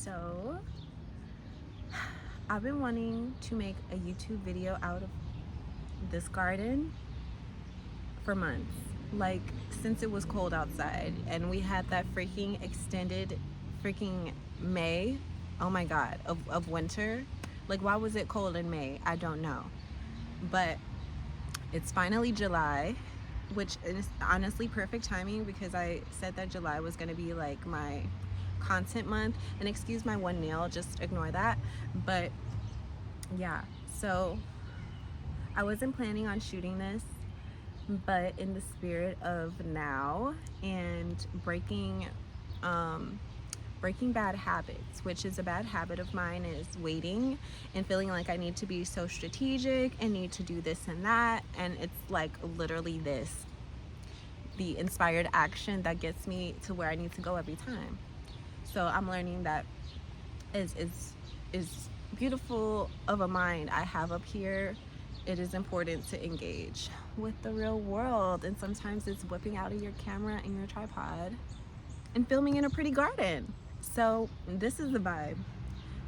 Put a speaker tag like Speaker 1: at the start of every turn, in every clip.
Speaker 1: So I've been wanting to make a YouTube video out of this garden for months, like since it was cold outside and we had that freaking extended freaking May, oh my god, of winter. Like, why was it cold in May? I don't know, but it's finally July, which is honestly perfect timing because I said that July was going to be like my content month. And excuse my one nail, just ignore that. But yeah, so I wasn't planning on shooting this, but in the spirit of now and breaking bad habits, which is a bad habit of mine, is waiting and feeling like I need to be so strategic and need to do this and that. And it's like literally the inspired action that gets me to where I need to go every time. So I'm learning that is beautiful of a mind I have up here, it is important to engage with the real world. And sometimes it's whipping out of your camera and your tripod and filming in a pretty garden. So this is the vibe.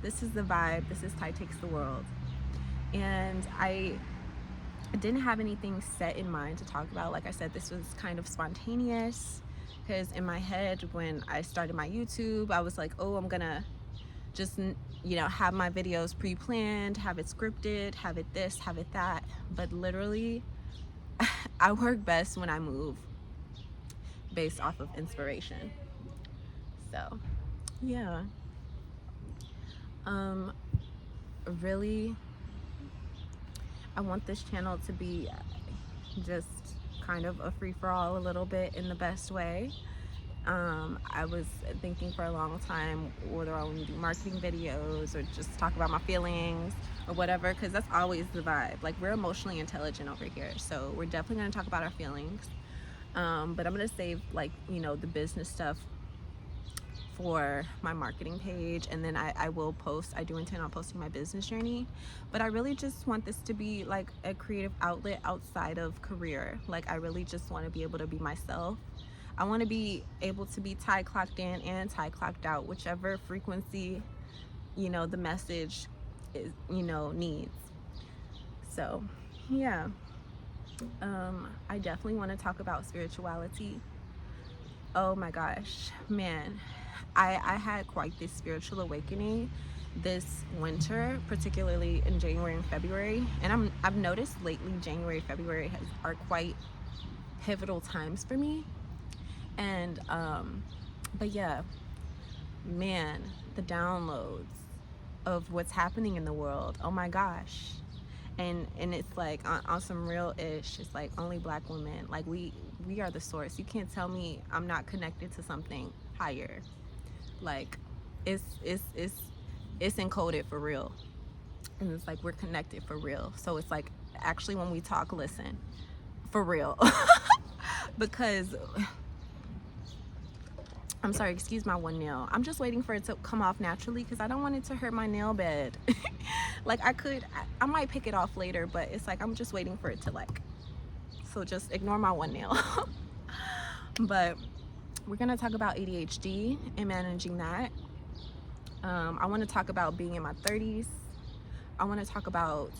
Speaker 1: This is the vibe. This is Ty Takes the World. And I didn't have anything set in mind to talk about. Like I said, this was kind of spontaneous because in my head when I started my YouTube, I was like, oh, I'm gonna just, you know, have my videos pre-planned, have it scripted, have it this, have it that. But literally, I work best when I move based off of inspiration. So yeah, really, I want this channel to be just kind of a free-for-all a little bit in the best way. I was thinking for a long time whether I want to do marketing videos or just talk about my feelings or whatever, because that's always the vibe. Like, we're emotionally intelligent over here, so we're definitely going to talk about our feelings. But I'm going to save, like, you know, the business stuff for my marketing page, and then I will post. I do intend on posting my business journey, but I really just want this to be like a creative outlet outside of career. Like, I really just want to be able to be myself. I want to be able to be Ty clocked in and Ty clocked out, whichever frequency, you know, the message is, you know, needs. So yeah, I definitely want to talk about spirituality. Oh my gosh, man, I had quite this spiritual awakening this winter, particularly in January and February. And I've noticed lately January, February are quite pivotal times for me. And but yeah, man, the downloads of what's happening in the world, oh my gosh. And it's like on some real ish. It's like only Black women, like we are the source. You can't tell me I'm not connected to something higher. Like, it's encoded for real, and it's like we're connected for real. So it's like, actually, when we talk, listen for real. Because I'm sorry, excuse my one nail. I'm just waiting for it to come off naturally because I don't want it to hurt my nail bed. Like, I might pick it off later, but it's like I'm just waiting for it to, like, so just ignore my one nail. But we're gonna talk about ADHD and managing that. I want to talk about being in my 30s. I want to talk about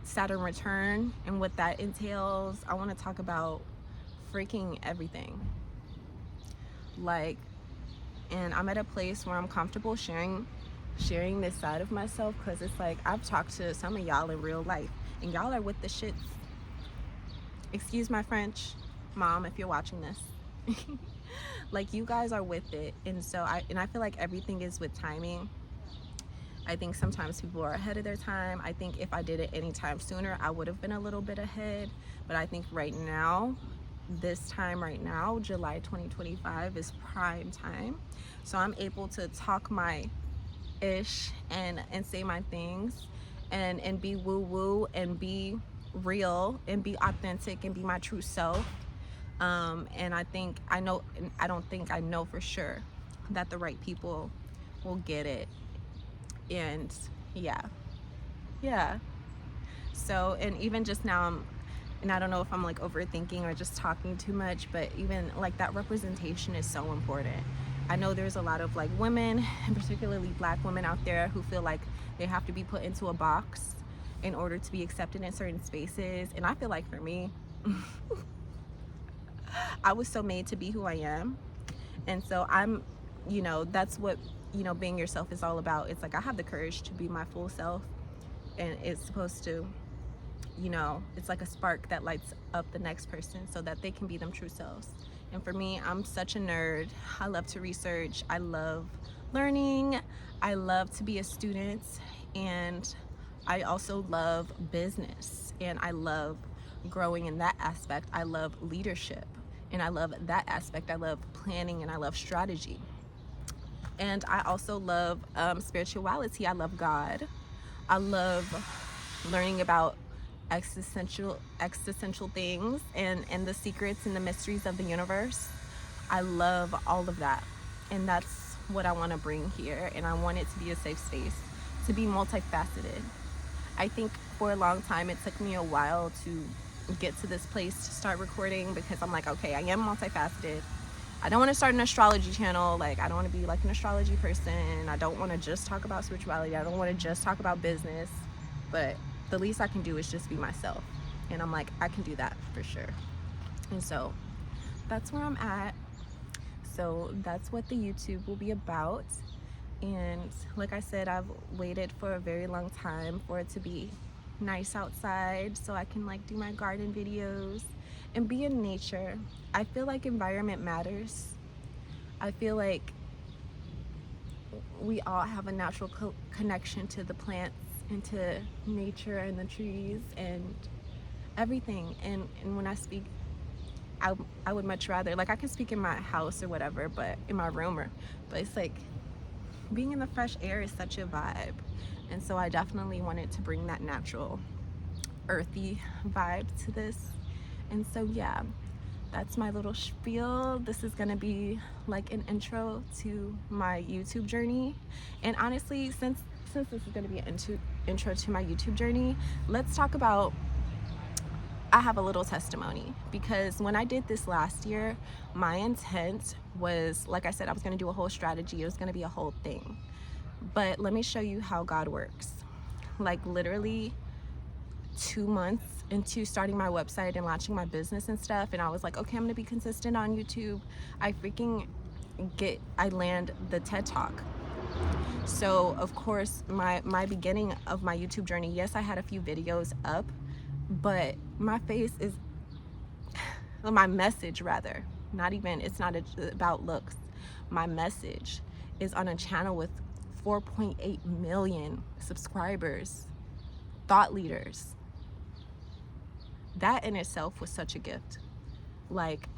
Speaker 1: Saturn return and what that entails. I want to talk about freaking everything. Like, and I'm at a place where I'm comfortable sharing this side of myself, because it's like I've talked to some of y'all in real life and y'all are with the shits. Excuse my French, Mom, if you're watching this. Like, you guys are with it. And so I feel like everything is with timing. I think sometimes people are ahead of their time. I think if I did it any time sooner, I would have been a little bit ahead. But I think right now, this time right now, July 2025, is prime time. So I'm able to talk my ish and say my things and be woo woo and be real and be authentic and be my true self. And I know for sure that the right people will get it. And yeah. So, and even just now, and I don't know if I'm like overthinking or just talking too much, but even like that representation is so important. I know there's a lot of like women, and particularly black women out there, who feel like they have to be put into a box in order to be accepted in certain spaces. And I feel like for me, I was so made to be who I am. And so I'm, you know, that's what, you know, being yourself is all about. It's like I have the courage to be my full self, and it's supposed to, you know, it's like a spark that lights up the next person so that they can be them true selves. And for me, I'm such a nerd. I love to research. I love learning. I love to be a student. And I also love business. And I love growing in that aspect. I love leadership. And I love that aspect. I love planning and I love strategy. And I also love spirituality. I love God. I love learning about existential things and the secrets and the mysteries of the universe. I love all of that, and that's what I want to bring here. And I want it to be a safe space, to be multifaceted. I think for a long time it took me a while to get to this place to start recording, because I'm like, okay, I am multifaceted. I don't want to start an astrology channel. Like, I don't want to be like an astrology person. I don't want to just talk about spirituality. I don't want to just talk about business. But the least I can do is just be myself. And I'm like, I can do that for sure. And so that's where I'm at. So that's what the YouTube will be about. And like I said, I've waited for a very long time for it to be nice outside so I can like do my garden videos and be in nature. I feel like environment matters. I feel like we all have a natural connection to the plants and to nature and the trees and everything. And when I speak, I would much rather, like, I can speak in my house or whatever, but in my room, but it's like being in the fresh air is such a vibe. And so I definitely wanted to bring that natural, earthy vibe to this. And so yeah, that's my little spiel. This is gonna be like an intro to my YouTube journey. And honestly, since this is gonna be an intro to my YouTube journey, let's talk about, I have a little testimony, because when I did this last year, my intent was, like I said, I was gonna do a whole strategy. It was gonna be a whole thing. But let me show you how God works. Like literally 2 months into starting my website and launching my business and stuff, and I was like, okay, I'm gonna be consistent on YouTube. I land the TED Talk. So of course, my beginning of my YouTube journey, yes, I had a few videos up, but my face is, my message rather, it's not about looks. My message is on a channel with 4.8 million subscribers, thought leaders. That in itself was such a gift. Like,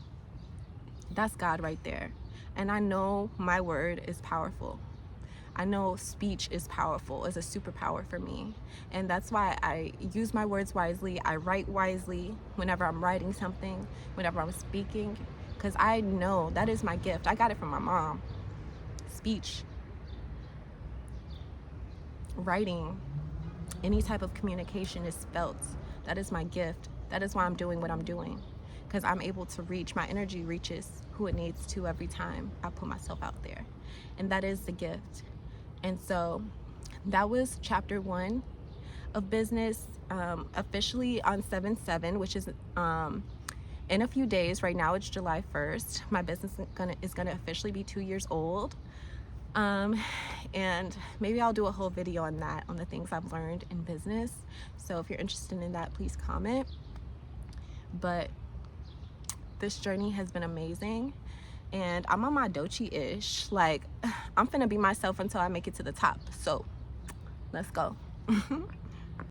Speaker 1: that's God right there. And I know my word is powerful. I know speech is powerful, is a superpower for me. And that's why I use my words wisely. I write wisely whenever I'm writing something, whenever I'm speaking, because I know that is my gift. I got it from my mom. Speech, writing, any type of communication is felt. That is my gift. That is why I'm doing what I'm doing, because I'm able to reach, my energy reaches who it needs to every time I put myself out there. And that is the gift. And so that was chapter 1 of business, officially on 7/7, which is in a few days. Right now it's July 1st. My business is gonna officially be 2 years old. And maybe I'll do a whole video on that, on the things I've learned in business. So if you're interested in that, please comment. But this journey has been amazing, and I'm on my Doechii-ish. Like, I'm finna be myself until I make it to the top. So let's go.